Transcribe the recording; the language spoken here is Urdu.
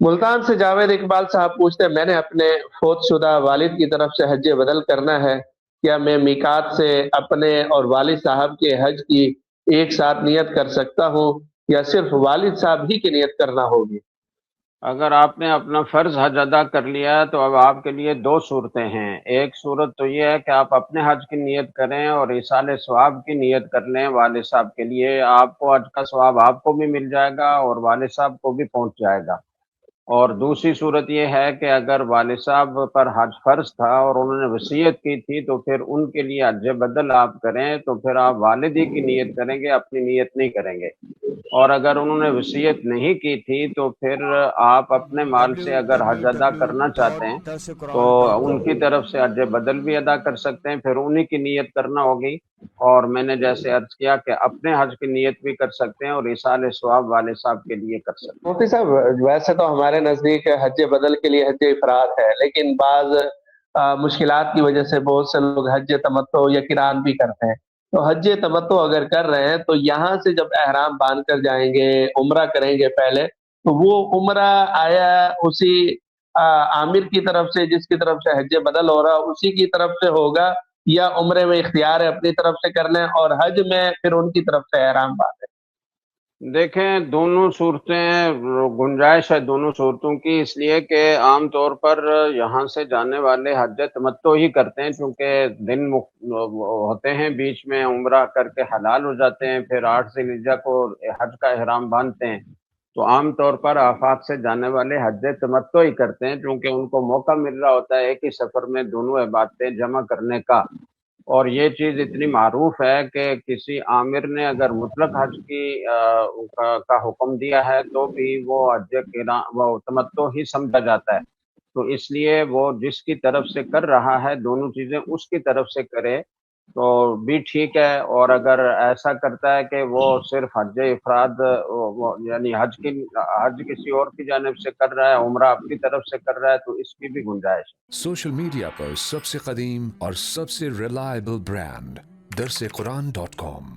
ملتان سے جاوید اقبال صاحب پوچھتے ہیں، میں نے اپنے فوت شدہ والد کی طرف سے حج بدل کرنا ہے، کیا میں میقات سے اپنے اور والد صاحب کے حج کی ایک ساتھ نیت کر سکتا ہوں، یا صرف والد صاحب ہی کی نیت کرنا ہوگی؟ اگر آپ نے اپنا فرض حج ادا کر لیا تو اب آپ کے لیے دو صورتیں ہیں۔ ایک صورت تو یہ ہے کہ آپ اپنے حج کی نیت کریں اور ایصال ثواب کی نیت کر لیں والد صاحب کے لیے، آپ کو حج کا ثواب آپ کو بھی مل جائے گا اور والد صاحب کو بھی پہنچ جائے گا۔ اور دوسری صورت یہ ہے کہ اگر والد صاحب پر حج فرض تھا اور انہوں نے وصیت کی تھی تو پھر ان کے لیے حج بدل آپ کریں، تو پھر آپ والد ہی کی نیت کریں گے، اپنی نیت نہیں کریں گے۔ اور اگر انہوں نے وصیت نہیں کی تھی تو پھر آپ اپنے مال سے اگر حج ادا کرنا چاہتے ہیں تو ان کی طرف سے حج بدل بھی ادا کر سکتے ہیں، پھر انہی کی نیت کرنا ہوگی۔ اور میں نے جیسے عرض کیا کہ اپنے حج کی نیت بھی کر سکتے ہیں اور ایصال ثواب والد صاحب کے لیے کر سکتے ہیں۔ مفتی صاحب، ویسے تو ہمارے نزدیک حج بدل کے لیے حج افراد ہے، لیکن بعض مشکلات کی وجہ سے بہت سے لوگ حج تمتع یا قران بھی کرتے ہیں۔ تو حج تمتع اگر کر رہے ہیں تو یہاں سے جب احرام باندھ کر جائیں گے، عمرہ کریں گے پہلے، تو وہ عمرہ آیا اسی عامر کی طرف سے جس کی طرف سے حج بدل ہو رہا اسی کی طرف سے ہوگا، یا عمرے میں اختیار ہے اپنی طرف سے کر لیں اور حج میں پھر ان کی طرف سے احرام باندھیں؟ دیکھیں، دونوں صورتیں گنجائش ہے دونوں صورتوں کی، اس لیے کہ عام طور پر یہاں سے جانے والے حج تمتع ہی کرتے ہیں، چونکہ دن ہوتے ہیں بیچ میں، عمرہ کر کے حلال ہو جاتے ہیں، پھر 8 ذی الحجہ کو حج کا احرام باندھتے ہیں۔ تو عام طور پر آفاق سے جانے والے حج تمتع ہی کرتے ہیں، کیونکہ ان کو موقع مل رہا ہوتا ہے ایک ہی سفر میں دونوں عبادتیں جمع کرنے کا۔ اور یہ چیز اتنی معروف ہے کہ کسی عامر نے اگر مطلق حج کا حکم دیا ہے تو بھی وہ وہ تمتع ہی سمجھا جاتا ہے۔ تو اس لیے وہ جس کی طرف سے کر رہا ہے دونوں چیزیں اس کی طرف سے کرے تو بھی ٹھیک ہے۔ اور اگر ایسا کرتا ہے کہ وہ صرف حج افراد یعنی حج کسی اور کی جانب سے کر رہا ہے، عمرہ اپنی طرف سے کر رہا ہے، تو اس کی بھی گنجائش ہے۔ سوشل میڈیا پر سب سے قدیم اور سب سے ریلائبل برانڈ درس قرآن .com